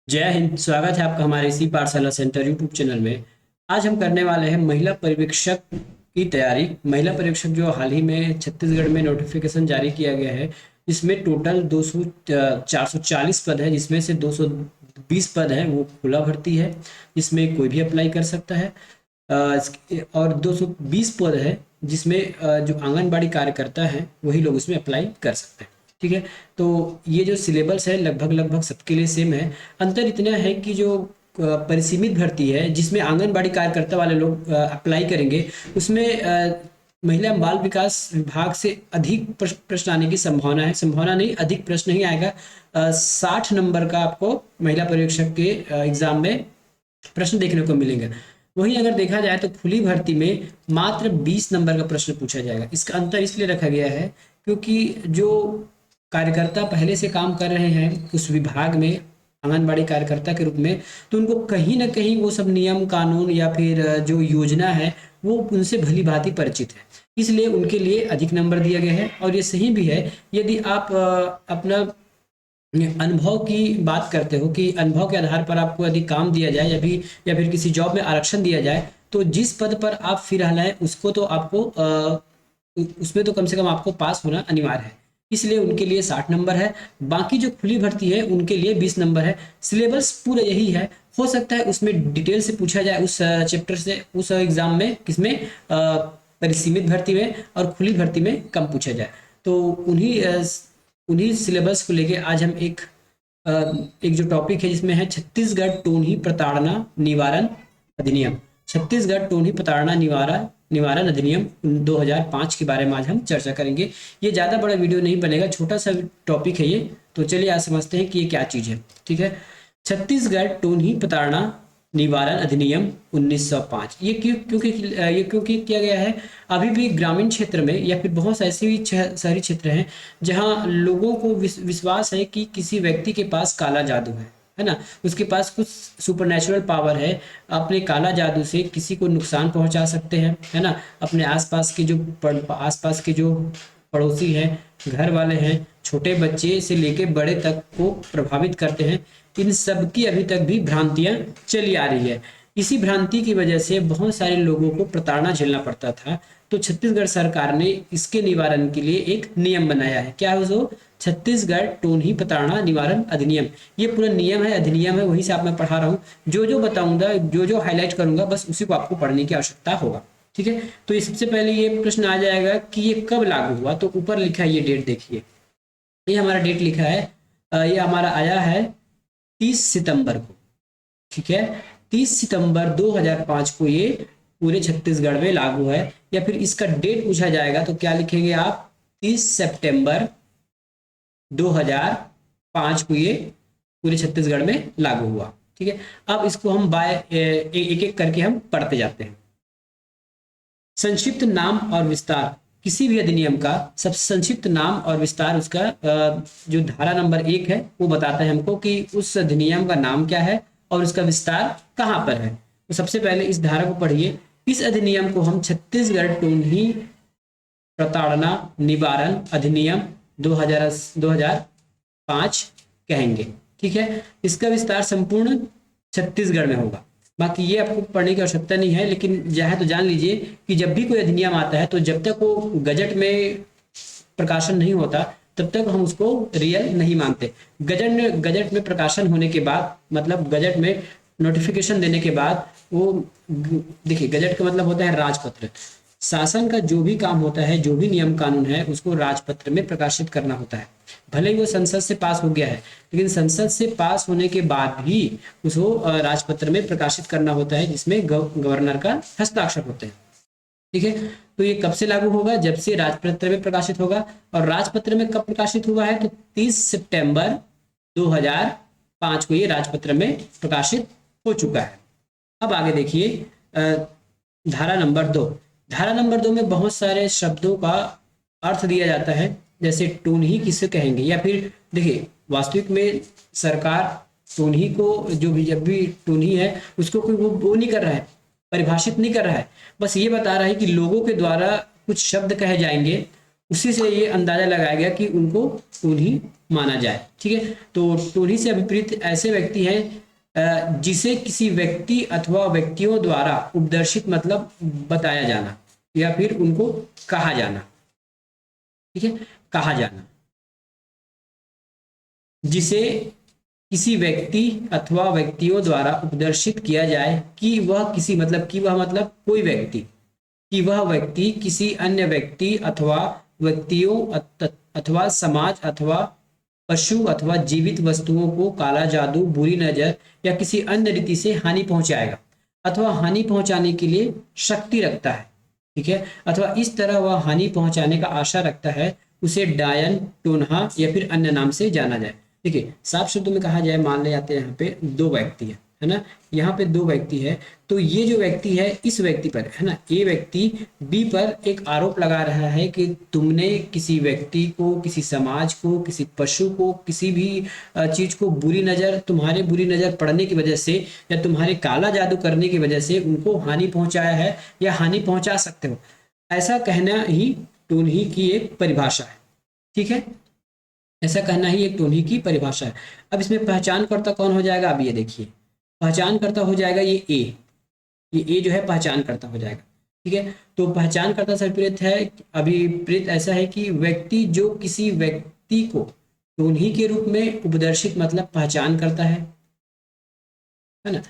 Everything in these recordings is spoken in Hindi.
जय हिंद। स्वागत है आपका हमारे इसी पाठशाला सेंटर यूट्यूब चैनल में। आज हम करने वाले हैं महिला पर्यवेक्षक की तैयारी। महिला पर्यवेक्षक जो हाल ही में छत्तीसगढ़ में नोटिफिकेशन जारी किया गया है, इसमें टोटल 440 पद है, जिसमें से 220 पद है वो खुला भर्ती है, जिसमें कोई भी अप्लाई कर सकता है। और 220 पद है जिसमें जो आंगनबाड़ी कार्यकर्ता हैं वही लोग उसमें अप्लाई कर सकते हैं। ठीक है, तो ये जो सिलेबस है लगभग लगभग सबके लिए सेम है। अंतर इतना है कि जो परिसीमित भर्ती है जिसमें आंगनबाड़ी कार्यकर्ता वाले लोग अप्लाई करेंगे, उसमें महिला बाल विकास विभाग से अधिक प्रश्न आने की संभावना है। संभावना नहीं, अधिक प्रश्न नहीं आएगा। 60 नंबर का आपको महिला पर्यवेक्षक के एग्जाम में प्रश्न देखने को मिलेंगे। वहीं अगर देखा जाए तो खुली भर्ती में मात्र 20 नंबर का प्रश्न पूछा जाएगा। इसका अंतर इसलिए रखा गया है क्योंकि जो कार्यकर्ता पहले से काम कर रहे हैं उस विभाग में आंगनबाड़ी कार्यकर्ता के रूप में, तो उनको कहीं ना कहीं वो सब नियम कानून या फिर जो योजना है वो उनसे भली भांति परिचित है, इसलिए उनके लिए अधिक नंबर दिया गया है। और ये सही भी है। यदि आप अपना अनुभव की बात करते हो कि अनुभव के आधार पर आपको यदि काम दिया जाए या फिर किसी जॉब में आरक्षण दिया जाए, तो जिस पद पर आप फिलहाल हैं उसको तो आपको उसमें तो कम से कम आपको पास होना अनिवार्य है, इसलिए उनके लिए 60 नंबर है। बाकी जो खुली भर्ती है उनके लिए 20 नंबर है। सिलेबस पूरा यही है। हो सकता है उसमें डिटेल से पूछा जाए उस चैप्टर से उस एग्जाम में, किसमें परिसीमित भर्ती में, और खुली भर्ती में कम पूछा जाए। तो उन्हीं सिलेबस को लेके आज हम एक जो टॉपिक है जिसमें है छत्तीसगढ़ टोही प्रताड़ना निवारण अधिनियम। छत्तीसगढ़ टोही प्रताड़ना निवारण निवारण अधिनियम 2005 के बारे में आज हम चर्चा करेंगे। ये ज़्यादा बड़ा वीडियो नहीं बनेगा, छोटा सा टॉपिक है ये। तो चलिए आज समझते हैं कि ये क्या चीज़ है। ठीक है, छत्तीसगढ़ टोही प्रताड़ना निवारण अधिनियम 1905। ये क्यों किया गया है? अभी भी ग्रामीण क्षेत्र में या फिर बहुत ऐसे भी शहरी क्षेत्र हैं जहां लोगों को विश्वास है कि किसी व्यक्ति के पास काला जादू है ना, उसके पास कुछ सुपरनेचुरल पावर है, अपने काला जादू से किसी को नुकसान पहुंचा सकते हैं, है ना। अपने आसपास के जो पड़ोसी हैं, घर वाले हैं, छोटे बच्चे से लेके बड़े तक को प्रभावित करते हैं। इन सब की अभी तक भी भ्रांतियां चली आ रही है। इसी भ्रांति की वजह से बहुत सारे लोगों को प्रताड़ना झेलना पड़ता था। तो छत्तीसगढ़ सरकार ने इसके निवारण के लिए एक नियम बनाया है। क्या है वो? छत्तीसगढ़ टोही प्रताड़ना निवारण अधिनियम। ये पूरा नियम है, अधिनियम है, वही से आप मैं पढ़ा रहा हूँ। जो बताऊंगा, जो हाईलाइट करूंगा, बस उसी को आपको पढ़ने की आवश्यकता होगा। ठीक है, तो ये सबसे पहले ये प्रश्न आ जाएगा कि ये कब लागू हुआ। तो ऊपर लिखा है, ये डेट देखिए, ये हमारा डेट लिखा है। ये हमारा आया है 30 सितंबर को। ठीक है, 30 सितंबर 2005 को ये पूरे छत्तीसगढ़ में लागू है। या फिर इसका डेट पूछा जाएगा तो क्या लिखेंगे आप? 30 सितंबर 2005 को ये पूरे छत्तीसगढ़ में लागू हुआ। ठीक है, अब इसको हम एक एक करके हम पढ़ते जाते हैं। संक्षिप्त नाम और विस्तार। किसी भी अधिनियम का सबसे संक्षिप्त नाम और विस्तार उसका जो धारा नंबर 1 है वो बताता है हमको कि उस अधिनियम का नाम क्या है और उसका विस्तार कहाँ पर है। तो सबसे पहले इस धारा को पढ़िए। इस अधिनियम को हम छत्तीसगढ़ टोही प्रताड़ना निवारण अधिनियम 2005 कहेंगे। ठीक है, इसका विस्तार संपूर्ण छत्तीसगढ़ में होगा। बाकी ये आपको पढ़ने की आवश्यकता नहीं है, लेकिन चाहे तो जान लीजिए कि जब भी कोई अधिनियम आता है तो जब तक वो गजट में प्रकाशन नहीं होता तब तक हम उसको रियल नहीं मानते। गजट में प्रकाशन होने के बाद, मतलब गजट में नोटिफिकेशन देने के बाद, वो देखिए गजट का मतलब होता है राजपत्र। शासन का जो भी काम होता है, जो भी नियम कानून है, उसको राजपत्र में प्रकाशित करना होता है। भले ही वो संसद से पास हो गया है, लेकिन संसद से पास होने के बाद भी उसको राजपत्र में प्रकाशित करना होता है, जिसमें गवर्नर का हस्ताक्षर होते हैं। ठीक है, तो ये कब से लागू होगा? जब से राजपत्र में प्रकाशित होगा। और राजपत्र में कब प्रकाशित हुआ है? तो 30 सितंबर 2005 को ये राजपत्र में प्रकाशित हो चुका है। अब आगे देखिए, धारा नंबर 2। धारा नंबर 2 में बहुत सारे शब्दों का अर्थ दिया जाता है, जैसे टोही किसे कहेंगे, या फिर देखिए वास्तविक में सरकार टोही को, जो भी जब भी टोही है उसको कोई वो नहीं कर रहा है, परिभाषित नहीं कर रहा है। बस ये बता रहा है कि लोगों के द्वारा कुछ शब्द कहे जाएंगे उसी से ये अंदाजा लगाया गया कि उनको टोन्ही माना जाए। ठीक है, तो टोन्ही से अभिप्रेत ऐसे व्यक्ति हैं जिसे किसी व्यक्ति अथवा व्यक्तियों द्वारा उपदर्शित मतलब बताया जाना या फिर उनको कहा जाना। ठीक है, कहा जाना, जिसे किसी व्यक्ति अथवा व्यक्तियों द्वारा उपदर्शित किया जाए कि वह किसी मतलब कि वह मतलब कोई व्यक्ति, कि वह व्यक्ति किसी अन्य व्यक्ति अथवा व्यक्तियों अथवा समाज अथवा पशु अथवा जीवित वस्तुओं को काला जादू, बुरी नजर या किसी अन्य रीति से हानि पहुंचाएगा अथवा हानि पहुंचाने के लिए शक्ति रखता है। ठीक है, अथवा इस तरह वह हानि पहुंचाने का आशा रखता है, उसे डायन, टोनहा या फिर अन्य नाम से जाना जाए। देखिए, साफ शब्दों में कहा जाए, मान ले जाते हैं यहाँ पे दो व्यक्ति है ना, यहाँ पे दो व्यक्ति है, तो ये जो व्यक्ति है इस व्यक्ति पर है ना, ए व्यक्ति बी पर एक आरोप लगा रहा है कि तुमने किसी व्यक्ति को, किसी समाज को, किसी पशु को, किसी भी चीज को बुरी नजर, तुम्हारे बुरी नजर पड़ने की वजह से या तुम्हारे काला जादू करने की वजह से उनको हानि पहुंचाया है या हानि पहुंचा सकते हो। ऐसा कहना ही टोन्ही की एक परिभाषा है। ठीक है, ऐसा कहना ही एक टोन्ही की परिभाषा है। अब इसमें पहचानकर्ता कौन हो जाएगा, अब ये देखिए, पहचानकर्ता हो जाएगा ये ए, ये ए जो है पहचानकर्ता हो जाएगा। ठीक है, तो पहचानकर्ता से अभिप्रेत है, अभिप्रेत ऐसा है कि व्यक्ति जो किसी व्यक्ति को टोन्ही के रूप में उपदर्शित मतलब पहचान करता है ना,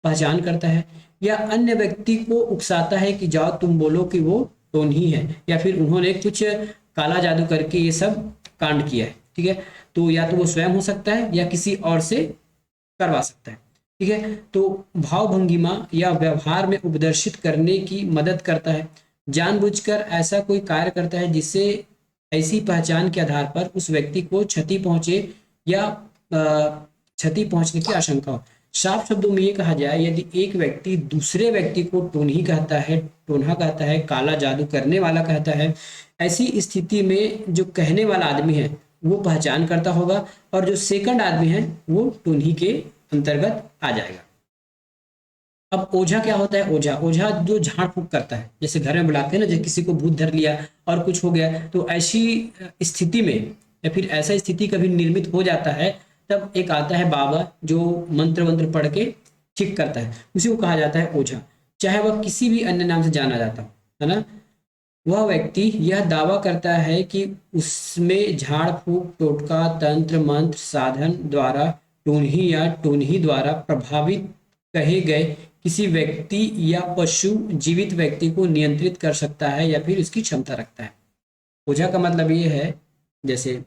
पहचान करता है, या अन्य व्यक्ति को उकसाता है कि जाओ तुम बोलो कि वो टोन्ही है या फिर उन्होंने कुछ काला जादू करके ये सब कांड किया है। ठीक है, तो या तो वो स्वयं हो सकता है या किसी और से करवा सकता है। ठीक है, तो भाव भंगिमा या व्यवहार में उपदर्शित करने की मदद करता है, जानबूझकर ऐसा कोई कार्य करता है जिससे ऐसी पहचान के आधार पर उस व्यक्ति को क्षति पहुंचे या क्षति पहुंचने की आशंका हो। साफ शब्दों में ये कहा जाए, यदि एक व्यक्ति दूसरे व्यक्ति को टोन्ही कहता है, टोन्हा कहता है, काला जादू करने वाला कहता है, ऐसी स्थिति में जो कहने वाला आदमी है वो पहचान करता होगा और जो सेकंड आदमी है वो टोन्ही के अंतर्गत आ जाएगा। अब ओझा क्या होता है, ओझा, ओझा जो झाड़ फूक करता है, जैसे घर में बुलाते हैं ना, जैसे किसी को भूत धर लिया और कुछ हो गया, तो ऐसी स्थिति में या फिर ऐसा स्थिति कभी निर्मित हो जाता है, तब एक आता है बाबा जो मंत्र वंत्र पढ़ के ठीक करता है, उसी को कहा जाता है ओझा, चाहे वह किसी भी अन्य नाम से जाना जाता हो, है ना। वह व्यक्ति यह दावा करता है कि उसमें झाड़ फूक, टोटका, तंत्र मंत्र साधन द्वारा टोन्ही या टोन्ही द्वारा प्रभावित कहे गए किसी व्यक्ति या पशु जीवित व्यक्ति को नियंत्रित कर सकता है या फिर इसकी क्षमता रखता है। ओझा का मतलब ये है, जैसे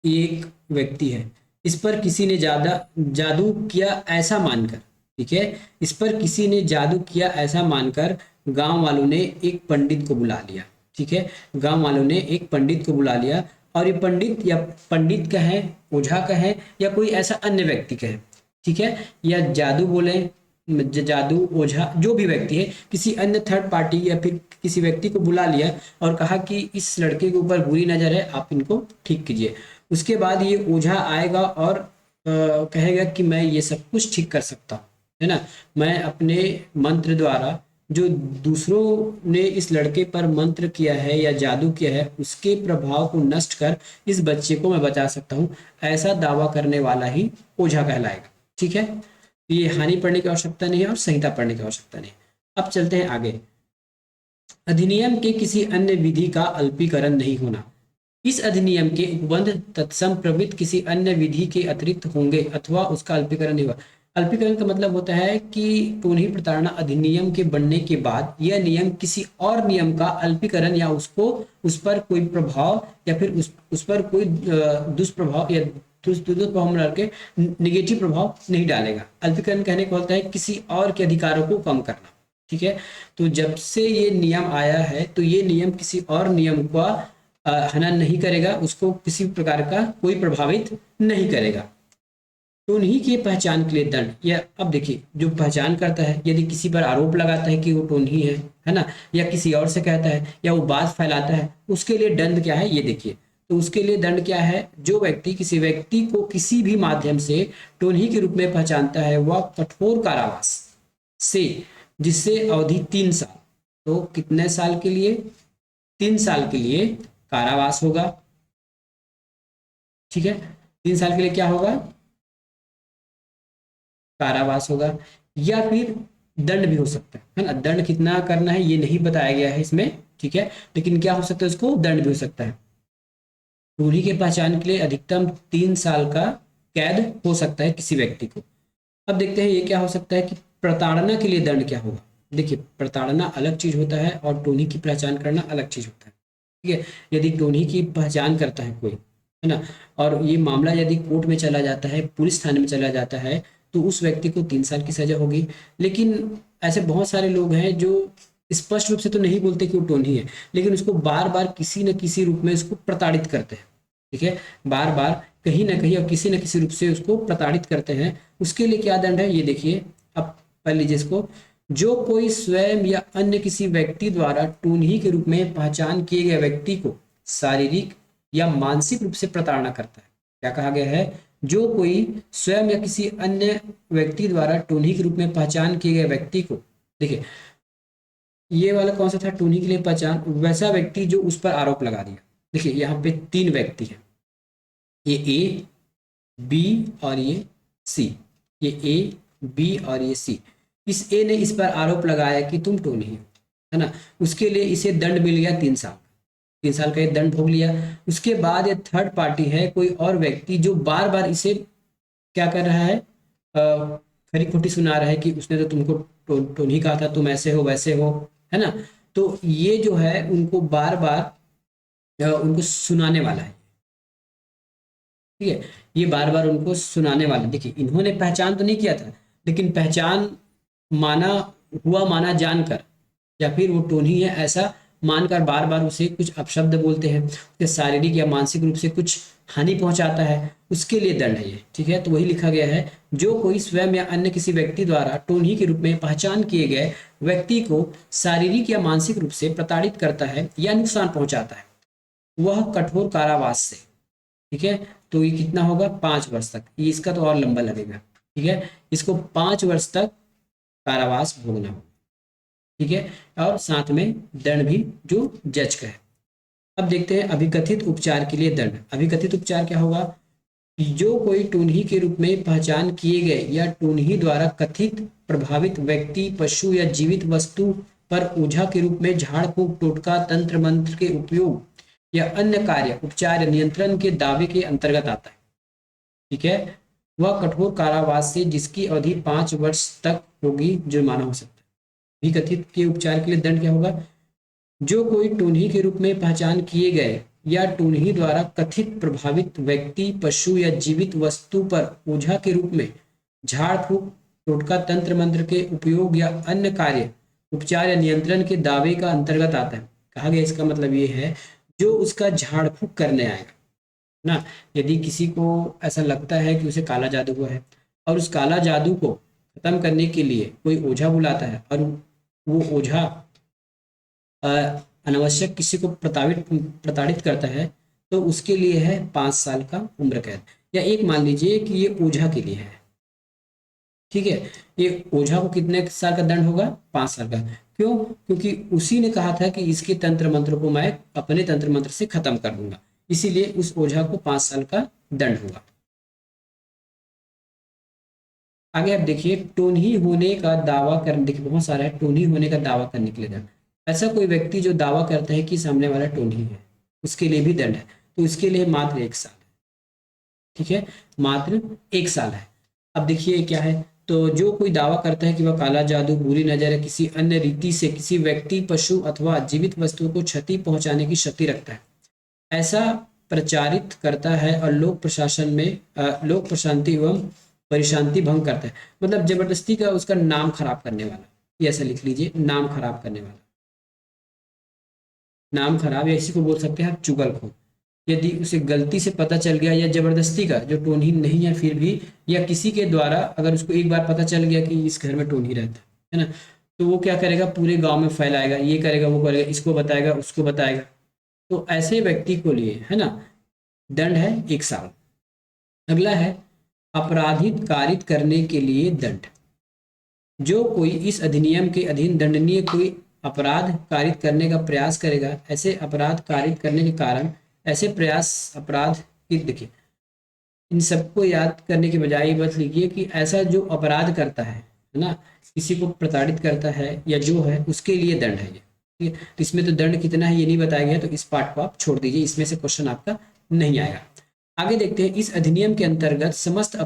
एक व्यक्ति है, इस पर किसी ने जादू किया ऐसा मानकर, ठीक है, इस पर किसी ने जादू किया ऐसा मानकर गांव वालों ने एक पंडित को बुला लिया। ठीक है, गांव वालों ने एक पंडित को बुला लिया और ये पंडित या पंडित कहें, ओझा कहें या कोई ऐसा अन्य व्यक्ति कहें, ठीक है, या जादू बोले, जादू, ओझा, जो भी व्यक्ति है, किसी अन्य थर्ड पार्टी या फिर किसी व्यक्ति को बुला लिया और कहा कि इस लड़के के ऊपर बुरी नजर है, आप इनको ठीक कीजिए। उसके बाद ये ओझा आएगा और कहेगा कि मैं ये सब कुछ ठीक कर सकता हूँ, है ना, मैं अपने मंत्र द्वारा जो दूसरों ने इस लड़के पर मंत्र किया है या जादू किया है उसके प्रभाव को नष्ट कर इस बच्चे को मैं बचा सकता हूँ, ऐसा दावा करने वाला ही ओझा कहलाएगा। ठीक है, ये हानि पढ़ने की आवश्यकता नहीं है और संहिता पढ़ने की आवश्यकता नहीं है। अब चलते हैं आगे। अधिनियम के किसी अन्य विधि का अल्पीकरण नहीं होना। इस अधिनियम के उपबंध तत्सम प्रवृत्त किसी अन्य विधि के अतिरिक्त होंगे अथवा उसका अल्पीकरण नहीं होगा। अल्पीकरण का मतलब होता है कि टोन्ही प्रताड़ना अधिनियम के बनने के बाद यह नियम किसी और नियम का अल्पीकरण या उसको, उस पर कोई प्रभाव या फिर उस पर कोई दुष्प्रभाव या दुष्प्रभाव के निगेटिव प्रभाव नहीं डालेगा। अल्पीकरण कहने को होता है किसी और के अधिकारों को कम करना। ठीक है, तो जब से ये नियम आया है तो ये नियम किसी और नियम का हनन नहीं करेगा, उसको किसी प्रकार का कोई प्रभावित नहीं करेगा। टोन्ही की पहचान के लिए दंड, या अब देखिए, जो पहचान करता है यदि किसी पर आरोप लगाता है कि वो टोन्ही है ना, या किसी और से कहता है या वो बात फैलाता है, उसके लिए दंड क्या है ये देखिए। तो उसके लिए दंड क्या है, जो व्यक्ति किसी व्यक्ति को किसी भी माध्यम से टोन्ही के रूप में पहचानता है वह कठोर कारावास से, जिससे अवधि 3 साल, तो कितने साल के लिए, 3 साल के लिए कारावास होगा। ठीक है, 3 साल के लिए क्या होगा, कारावास होगा, या फिर दंड भी हो सकता है ना। दंड कितना करना है ये नहीं बताया गया है इसमें, ठीक है, लेकिन क्या हो सकता है, उसको दंड भी हो सकता है। चोरी की पहचान के लिए अधिकतम 3 साल का कैद हो सकता है किसी व्यक्ति को। अब देखते हैं ये क्या हो सकता है कि प्रताड़ना के लिए दंड क्या होगा। देखिए, प्रताड़ना अलग चीज होता है और टोनी की पहचान करना अलग चीज होता है। ठीक है, यदि टोनी की पहचान करता है कोई, है ना, और ये मामला यदि कोर्ट में चला जाता है, पुलिस थाने में चला जाता है, तो उस व्यक्ति को 3 साल की सजा होगी। लेकिन ऐसे बहुत सारे लोग हैं जो स्पष्ट रूप से तो नहीं बोलते कि वो टोनी है, लेकिन उसको बार बार किसी न किसी रूप में उसको प्रताड़ित करते हैं। ठीक है, बार बार कहीं ना कहीं और किसी न किसी रूप से उसको प्रताड़ित करते हैं। उसके लिए क्या दंड है ये देखिए, अब पढ़ लीजिए इसको। जो कोई स्वयं या अन्य किसी व्यक्ति द्वारा टूनही के रूप में पहचान किए गए व्यक्ति को शारीरिक या मानसिक रूप से प्रताड़ना करता है। क्या कहा गया है, जो कोई स्वयं या किसी अन्य व्यक्ति द्वारा टूनही के रूप में पहचान किए गए व्यक्ति को, देखिए ये वाला कौन सा था, टूनही के लिए पहचान, वैसा व्यक्ति जो उस पर आरोप लगा दिया। देखिए यहाँ पे 3 व्यक्ति हैं, ये ए, बी और ये सी। ये ए, बी और ये सी। इस ए ने इस पर आरोप लगाया कि तुम टोनी हो, है ना। उसके लिए इसे दंड मिल गया 3 साल। 3 साल का ये दंड भोग लिया। उसके बाद ये थर्ड पार्टी है, कोई और व्यक्ति जो बार बार इसे क्या कर रहा है, खरी खोटी सुना रहा है कि उसने तो तुमको टोनी कहा था, तुम ऐसे हो वैसे हो, है ना। तो ये जो है उनको बार बार उनको सुनाने वाला है। ठीक है, ये बार बार उनको सुनाने वाला। देखिए इन्होंने पहचान तो नहीं किया था, लेकिन पहचान माना हुआ माना जानकर, या फिर वो टोनी है ऐसा मानकर बार बार उसे कुछ अपशब्द बोलते हैं, उसे शारीरिक या मानसिक रूप से कुछ हानि पहुंचाता है, उसके लिए दंड है ये। ठीक है, तो वही लिखा गया है, जो कोई स्वयं या अन्य किसी व्यक्ति द्वारा टोनी के रूप में पहचान किए गए व्यक्ति को शारीरिक या मानसिक रूप से प्रताड़ित करता है या नुकसान पहुंचाता है, वह कठोर कारावास से, ठीक है, तो ये कितना होगा, 5 वर्ष तक। ये इसका तो और लंबा लगेगा। ठीक है, इसको 5 वर्ष तक कारावास भोगना होगा। ठीक है, और साथ में दंड भी जो जज का है। अब देखते हैं अभिकथित उपचार के लिए दंड। अभिकथित उपचार क्या होगा, जो कोई टूनही के रूप में पहचान किए गए या टूनही द्वारा कथित प्रभावित व्यक्ति, पशु या जीवित वस्तु पर ओझा के रूप में झाड़ फूंक, टोटका, तंत्र मंत्र के उपयोग या अन्य कार्य, उपचार या नियंत्रण के दावे के अंतर्गत आता है। ठीक है, वह कठोर कारावास से जिसकी अवधि 5 वर्ष तक होगी जुर्माना हो सकता है। विकथित के उपचार के लिए दंड क्या होगा, जो कोई टूनही के रूप में पहचान किए गए या टूनही द्वारा कथित प्रभावित व्यक्ति, पशु या जीवित वस्तु पर ओझा के रूप में झाड़ फूक, टोटका, तंत्र मंत्र के उपयोग या अन्य कार्य, उपचार या नियंत्रण के दावे का अंतर्गत आता है। कहा गया इसका मतलब ये है, जो उसका झाड़ फूक करने आएगा ना। यदि किसी को ऐसा लगता है कि उसे काला जादू हुआ है और उस काला जादू को खत्म करने के लिए कोई ओझा बुलाता है और वो ओझा अनावश्यक किसी को प्रताड़ित करता है, तो उसके लिए है 5 साल का उम्र कैद। या एक मान लीजिए कि ये ओझा के लिए है, ठीक है, ये ओझा को कितने साल का दंड होगा, 5 साल का। क्यों, क्योंकि उसी ने कहा था कि इसके तंत्र मंत्र को मैं अपने तंत्र मंत्र से खत्म कर दूंगा, इसीलिए उस ओझा को 5 साल का दंड होगा। आगे आप देखिए, टोनही होने का दावा करने, देखिए बहुत सारा है टोनही होने का दावा करने के लिए दंड। ऐसा कोई व्यक्ति जो दावा करता है कि सामने वाला टोनही है, उसके लिए भी दंड है, तो इसके लिए मात्र 1 साल है। ठीक है, मात्र 1 साल है। अब देखिए क्या है, तो जो कोई दावा करता है कि वह काला जादू, बुरी नजर या किसी अन्य रीति से किसी व्यक्ति, पशु अथवा जीवित वस्तु को क्षति पहुंचाने की शक्ति रखता है, ऐसा प्रचारित करता है और लोक प्रशासन में लोक प्रशांति एवं परिशांति भंग करता है, मतलब जबरदस्ती का उसका नाम खराब करने वाला, ये ऐसा लिख लीजिए, नाम खराब करने वाला, नाम खराब, या इसी को बोल सकते हैं आप चुगलखोर। यदि उसे गलती से पता चल गया या जबरदस्ती का, जो टोनही नहीं है फिर भी, या किसी के द्वारा अगर उसको एक बार पता चल गया कि इस घर में टोनही रहता है ना, तो वो क्या करेगा, पूरे गांव में फैलाएगा, ये करेगा वो करेगा, इसको बताएगा उसको बताएगा, तो ऐसे व्यक्ति को लिए, है ना, दंड है 1 साल। अगला है अपराधित कारित करने के लिए दंड। जो कोई इस अधिनियम के अधीन दंडनीय कोई अपराध कारित करने का प्रयास करेगा, ऐसे अपराध कारित करने के कारण ऐसे प्रयास अपराध की, देखिए इन सबको याद करने के बजाय बस लिखिए कि ऐसा जो अपराध करता है ना, किसी को प्रताड़ित करता है या जो है उसके लिए दंड है ये, ठीक है। तो इसमें तो दंड कितना है ये नहीं बताया गया, तो इस पार्ट को आप छोड़ दीजिए, इसमें से क्वेश्चन आपका नहीं आएगा। आगे देखते हैं, इस अधिनियम के अंतर्गत समस्त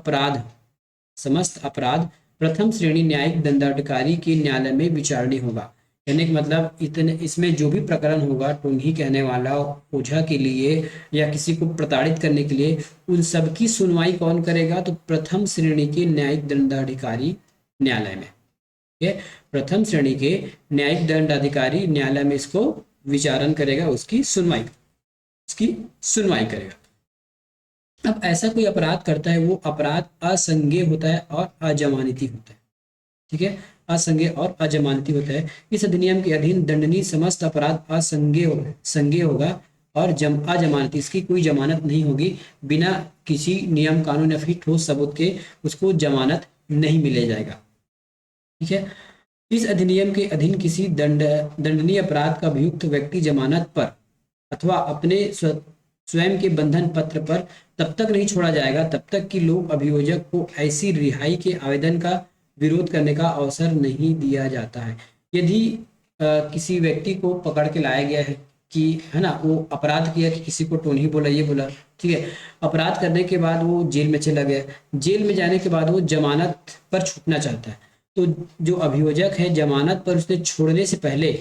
अपराध प्रथम श्रेणी न्यायिक दंडाधिकारी के न्यायालय में विचारणीय होगा। कहने का मतलब इतने इसमें जो भी प्रकरण होगा टोन्ही कहने वाला ओझा के लिए या किसी को प्रताड़ित करने के लिए, उन सब की सुनवाई कौन करेगा, तो प्रथम श्रेणी के न्यायिक दंडाधिकारी न्यायालय में, ठीक है। प्रथम श्रेणी के न्यायिक दंडाधिकारी न्यायालय में इसको विचारण करेगा, उसकी सुनवाई करेगा। अब ऐसा कोई अपराध करता है, वो अपराध असंज्ञेय होता है और अजमानती होता है, ठीक है। असंज्ञेय और अजमानती होता है। इस अधिनियम के अधीन दंडनीय समस्त अपराध संज्ञेय होगा और अजमानती, इसकी कोई जमानत नहीं होगी, बिना किसी नियम कानून या फिर ठोस सबूत के उसको जमानत नहीं मिले जाएगा, ठीक है। इस अधिनियम के अधीन किसी दंडनीय अपराध का अभियुक्त व्यक्ति जमानत पर अथवा अपने स्वयं के बंधन पत्र पर तब तक नहीं छोड़ा जाएगा तब तक कि लोक अभियोजक को ऐसी रिहाई के आवेदन का विरोध करने का अवसर नहीं दिया जाता है। यदि किसी व्यक्ति को पकड़ के लाया गया है कि है ना, वो अपराध किया कि किसी को टोन्ही बोला, ये बोला, ठीक है, अपराध करने के बाद वो जेल में चला गया, जेल में जाने के बाद वो जमानत पर छूटना चाहता है, तो जो अभियोजक है जमानत पर उसने छोड़ने से पहले,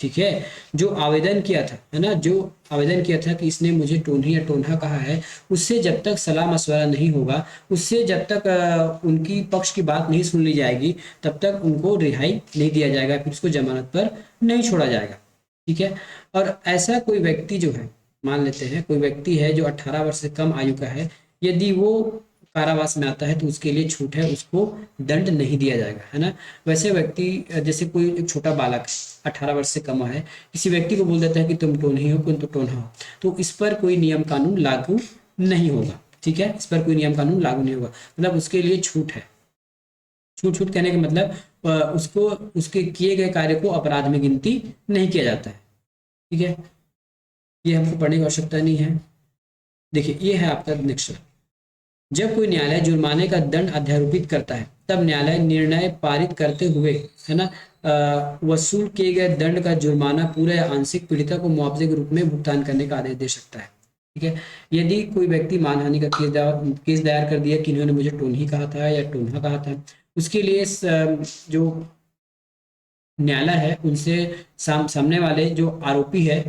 ठीक है, जो आवेदन किया था, है ना, जो आवेदन किया था कि इसने मुझे टोन्ही या टोन्हा कहा है, उससे जब तक सलाह मशवरा नहीं होगा, उससे जब तक उनकी पक्ष की बात नहीं सुन ली जाएगी, तब तक उनको रिहाई नहीं दिया जाएगा, फिर उसको जमानत पर नहीं छोड़ा जाएगा, ठीक है। और ऐसा कोई व्यक्ति जो है, मान लेते हैं कोई व्यक्ति है जो 18 वर्ष से कम आयु का है, यदि वो कारावास में आता है तो उसके लिए छूट है, उसको दंड नहीं दिया जाएगा, है ना। वैसे व्यक्ति जैसे कोई एक छोटा बालक 18 वर्ष से कम है, किसी व्यक्ति को बोल देता है कि तुम टोन्ही हो, तुम तो टोन्हा हो, तो इस पर कोई नियम कानून लागू नहीं होगा, ठीक है, इस पर कोई नियम कानून लागू नहीं होगा, मतलब उसके लिए छूट है। छूट कहने का मतलब उसको उसके किए गए कार्य को अपराध में गिनती नहीं किया जाता है, ठीक है। ये हमको पढ़ने की आवश्यकता नहीं है। देखिए ये है आपका नेक्स्ट, जब कोई न्यायालय जुर्माने का दंड अध्यारोपित करता है तब न्यायालय निर्णय पारित करते हुए, है ना, वसूल किए गए दंड का जुर्माना पूरे या आंशिक पीड़िता को मुआवजे के रूप में भुगतान करने का आदेश दे सकता है, ठीक है। यदि कोई व्यक्ति मानहानि का केस दायर कर दिया कि इन्होंने मुझे टोन्ही कहा था या टोन्हा कहा था, उसके लिए जो न्यायालय है उनसे सामने वाले जो आरोपी है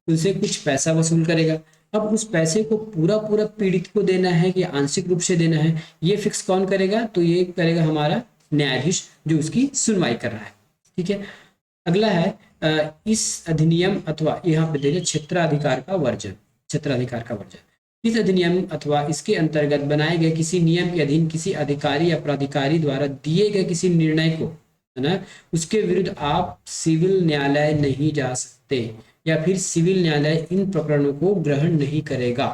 उनसे कुछ पैसा वसूल करेगा। अब उस पैसे को पूरा पूरा पीड़ित को देना है कि आंशिक रूप से देना है, ये फिक्स कौन करेगा, तो ये करेगा हमारा न्यायाधीश जो उसकी सुनवाई कर रहा है, ठीक है। अगला है इस अधिनियम अथवा यहाँ पे देखिए क्षेत्राधिकार का वर्जन। इस अधिनियम अथवा इसके अंतर्गत बनाए गए किसी नियम के अधीन किसी अधिकारी या प्राधिकारी द्वारा दिए गए किसी निर्णय को, है ना, उसके विरुद्ध आप सिविल न्यायालय नहीं जा सकते या फिर सिविल न्यायालय इन प्रकरणों को ग्रहण नहीं करेगा।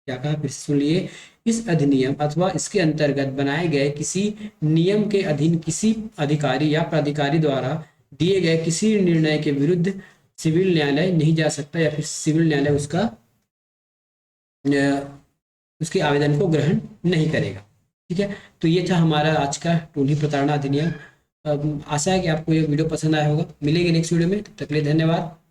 क्या कहा, फिर सुनिए, इस अधिनियम अथवा इसके अंतर्गत बनाए गए किसी नियम के अधीन किसी अधिकारी या प्राधिकारी द्वारा दिए गए किसी निर्णय के विरुद्ध सिविल न्यायालय नहीं जा सकता या फिर सिविल न्यायालय उसके आवेदन को ग्रहण नहीं करेगा, ठीक है। तो ये था हमारा आज का टोन्ही प्रताड़ना अधिनियम। आशा है कि आपको ये वीडियो पसंद आया होगा। मिलेंगे नेक्स्ट वीडियो में, तब तक के लिए धन्यवाद।